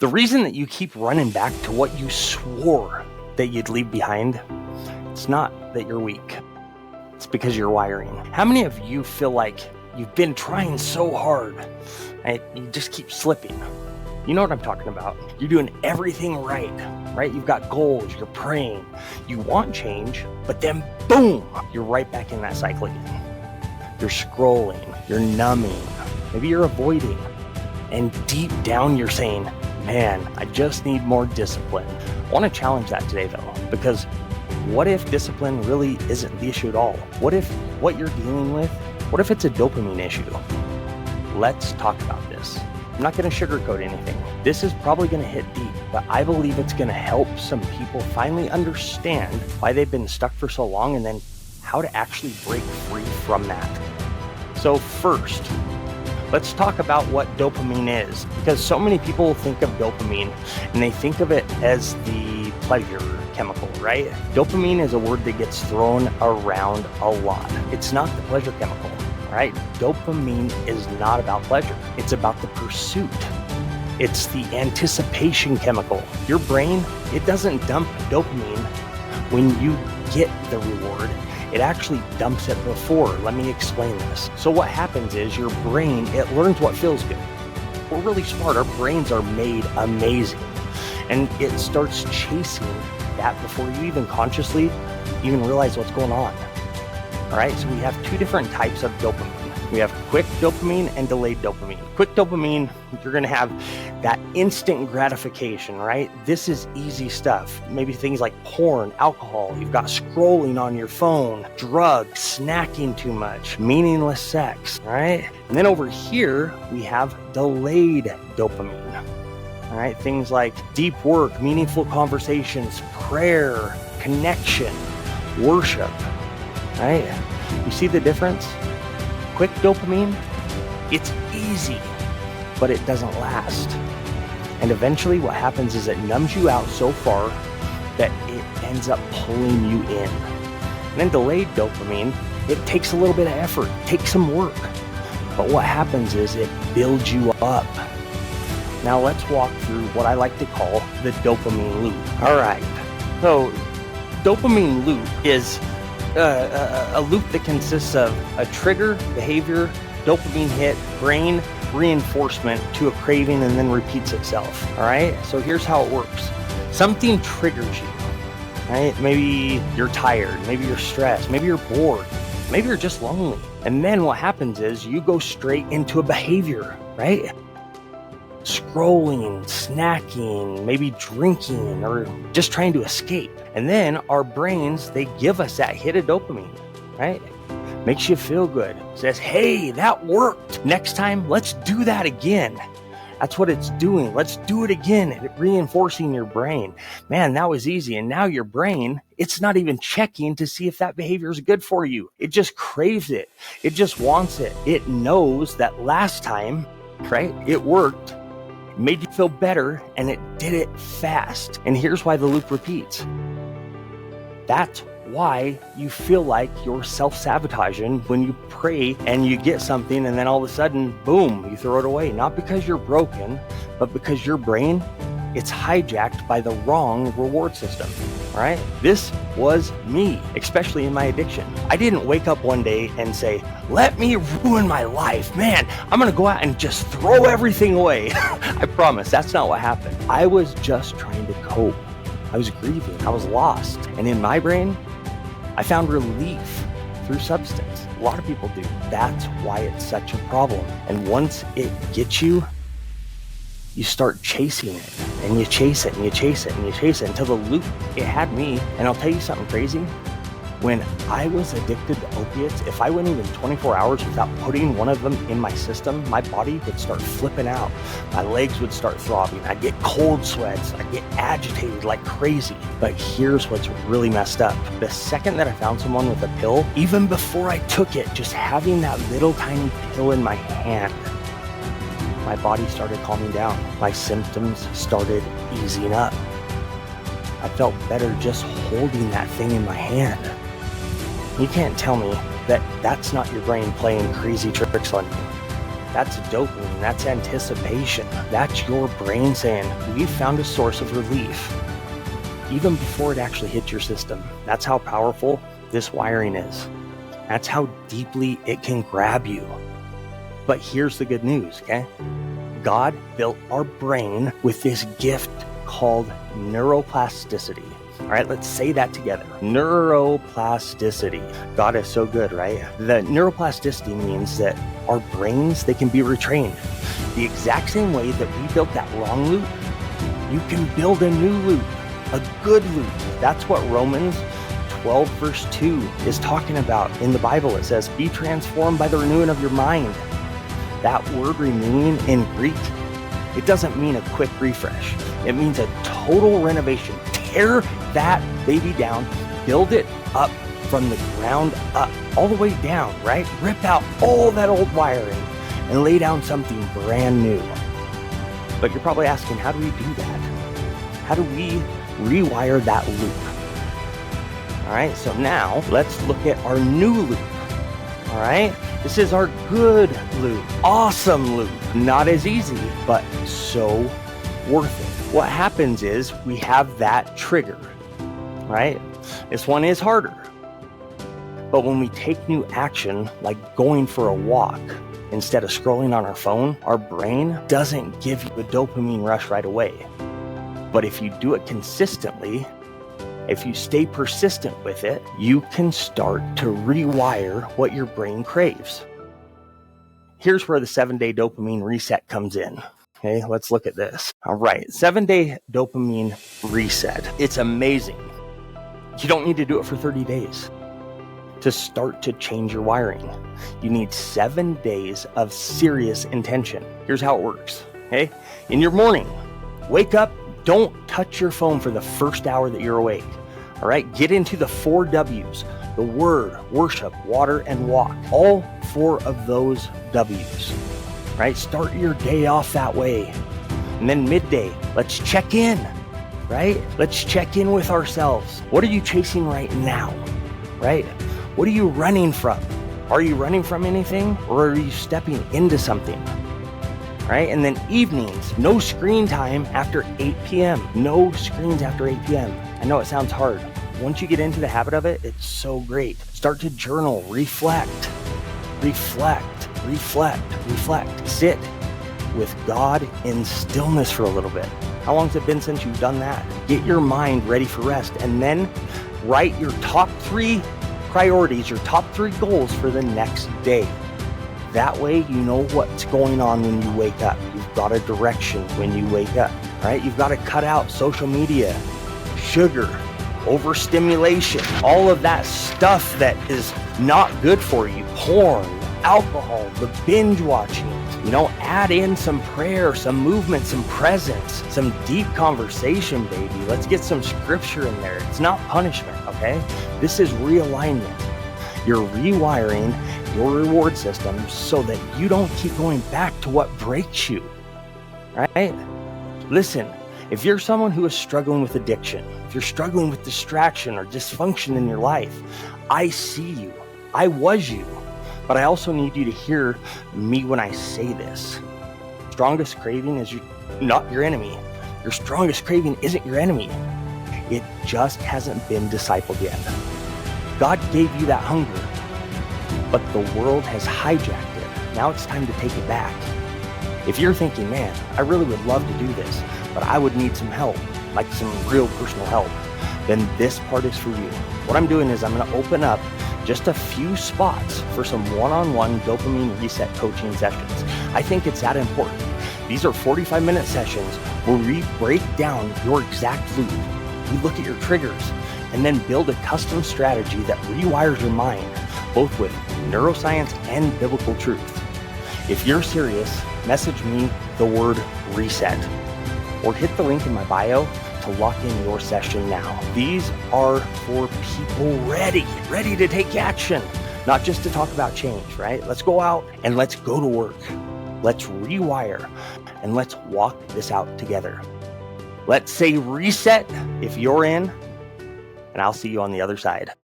The reason that you keep running back to what you swore that you'd leave behind, it's not that you're weak. It's because you're wiring. How many of you feel like you've been trying so hard and you just keep slipping? You know what I'm talking about. You're doing everything right? You've got goals, you're praying, you want change, but then boom, you're right back in that cycle again. You're scrolling, you're numbing, maybe you're avoiding, and deep down you're saying, man, I just need more discipline. I want to challenge that today though, because what if discipline really isn't the issue at all? What if what you're dealing with, what if it's a dopamine issue? Let's talk about this. I'm not going to sugarcoat anything. This is probably going to hit deep, but I believe it's going to help some people finally understand why they've been stuck for so long and then how to actually break free from that. So first, let's talk about what dopamine is, because so many people think of dopamine and they think of it as the pleasure chemical, right? Dopamine is a word that gets thrown around a lot. It's not the pleasure chemical, right? Dopamine is not about pleasure. It's about the pursuit. It's the anticipation chemical. Your brain, it doesn't dump dopamine when you get the reward. It actually dumps it before. Let me explain this. So what happens is your brain, it learns what feels good. We're really smart. Our brains are made amazing. And it starts chasing that before you even consciously even realize what's going on. All right, so we have two different types of dopamine. We have quick dopamine and delayed dopamine. Quick dopamine, you're gonna have that instant gratification, right? This is easy stuff. Maybe things like porn, alcohol, you've got scrolling on your phone, drugs, snacking too much, meaningless sex, right? And then over here, we have delayed dopamine, all right? Things like deep work, meaningful conversations, prayer, connection, worship, right? You see the difference? Quick dopamine, it's easy, but it doesn't last. And eventually what happens is it numbs you out so far that it ends up pulling you in. And then delayed dopamine, it takes a little bit of effort, takes some work. But what happens is it builds you up. Now let's walk through what I like to call the dopamine loop. All right, so dopamine loop is a loop that consists of a trigger, behavior, dopamine hit, brain reinforcement to a craving, and then repeats itself. All right, so here's how it works. Something triggers you, right? Maybe you're tired, maybe you're stressed, maybe you're bored, maybe you're just lonely. And then what happens is you go straight into a behavior, right? Scrolling, snacking, maybe drinking, or just trying to escape. And then our brains, they give us that hit of dopamine, right? Makes you feel good. Says, hey, that worked. Next time, let's do that again. That's what it's doing. Let's do it again. It reinforcing your brain. Man, that was easy. And now your brain, it's not even checking to see if that behavior is good for you. It just craves it. It just wants it. It knows that last time, right, it worked, made you feel better, and it did it fast. And here's why the loop repeats. That's why you feel like you're self-sabotaging when you pray and you get something and then all of a sudden, boom, you throw it away. Not because you're broken, but because your brain, it's hijacked by the wrong reward system, all right? This was me, especially in my addiction. I didn't wake up one day and say, let me ruin my life. Man, I'm gonna go out and just throw everything away. I promise, that's not what happened. I was just trying to cope. I was grieving, I was lost. And in my brain, I found relief through substance. A lot of people do. That's why it's such a problem. And once it gets you, you start chasing it, and you chase it, and you chase it, and you chase it until the loop, it had me. And I'll tell you something crazy. When I was addicted to opiates, if I went even 24 hours without putting one of them in my system, my body would start flipping out. My legs would start throbbing. I'd get cold sweats. I'd get agitated like crazy. But here's what's really messed up. The second that I found someone with a pill, even before I took it, just having that little tiny pill in my hand, my body started calming down. My symptoms started easing up. I felt better just holding that thing in my hand. You can't tell me that that's not your brain playing crazy tricks on you. That's dopamine. That's anticipation. That's your brain saying, we've found a source of relief, even before it actually hits your system. That's how powerful this wiring is. That's how deeply it can grab you. But here's the good news, okay? God built our brain with this gift called neuroplasticity. All right, let's say that together. Neuroplasticity. God is so good, right? The neuroplasticity means that our brains, they can be retrained. The exact same way that we built that wrong loop, you can build a new loop, a good loop. That's what Romans 12 verse 2 is talking about. In the Bible, it says, be transformed by the renewing of your mind. That word renewing in Greek, it doesn't mean a quick refresh. It means a total renovation. Tear that baby down, build it up from the ground up, all the way down, right? Rip out all that old wiring and lay down something brand new. But you're probably asking, how do we do that? How do we rewire that loop? All right, so now let's look at our new loop. All right, this is our good loop, awesome loop. Not as easy, but so worth it. What happens is we have that trigger, right? This one is harder. But when we take new action, like going for a walk, instead of scrolling on our phone, our brain doesn't give you a dopamine rush right away. But if you do it consistently, if you stay persistent with it, you can start to rewire what your brain craves. Here's where the 7-day dopamine reset comes in. Okay, let's look at this. All right, 7-day dopamine reset. It's amazing. You don't need to do it for 30 days to start to change your wiring. You need 7 days of serious intention. Here's how it works. Okay, in your morning, wake up, don't touch your phone for the first hour that you're awake. All right, get into the 4 W's, the word, worship, water, and walk. All 4 of those W's. Right? Start your day off that way. And then midday, let's check in, right? Let's check in with ourselves. What are you chasing right now, right? What are you running from? Are you running from anything, or are you stepping into something, right? And then evenings, no screen time after 8 p.m. No screens after 8 p.m. I know it sounds hard. Once you get into the habit of it, it's so great. Start to journal, reflect. Sit with God in stillness for a little bit. How long has it been since you've done that? Get your mind ready for rest, and then write your top 3 priorities, your top 3 goals for the next day. That way you know what's going on when you wake up. You've got a direction when you wake up, right? You've got to cut out social media, sugar, overstimulation, all of that stuff that is not good for you, porn, alcohol, the binge watching. Add in some prayer, some movement, some presence, some deep conversation, baby. Let's get some scripture in there. It's not punishment, okay? This is realignment. You're rewiring your reward system so that you don't keep going back to what breaks you, right? Listen, if you're someone who is struggling with addiction, if you're struggling with distraction or dysfunction in your life, I see you. I was you. But I also need you to hear me when I say this. Strongest craving is not your enemy. Your strongest craving isn't your enemy. It just hasn't been discipled yet. God gave you that hunger, but the world has hijacked it. Now it's time to take it back. If you're thinking, man, I really would love to do this, but I would need some help, like some real personal help, then this part is for you. What I'm doing is I'm going to open up just a few spots for some one-on-one dopamine reset coaching sessions. I think it's that important. These are 45-minute sessions where we break down your exact loop. We look at your triggers and then build a custom strategy that rewires your mind, both with neuroscience and biblical truth. If you're serious, message me the word reset or hit the link in my bio to lock in your session now. These are for people ready to take action, not just to talk about change, right? Let's go out and let's go to work. Let's rewire and let's walk this out together. Let's say reset if you're in, and I'll see you on the other side.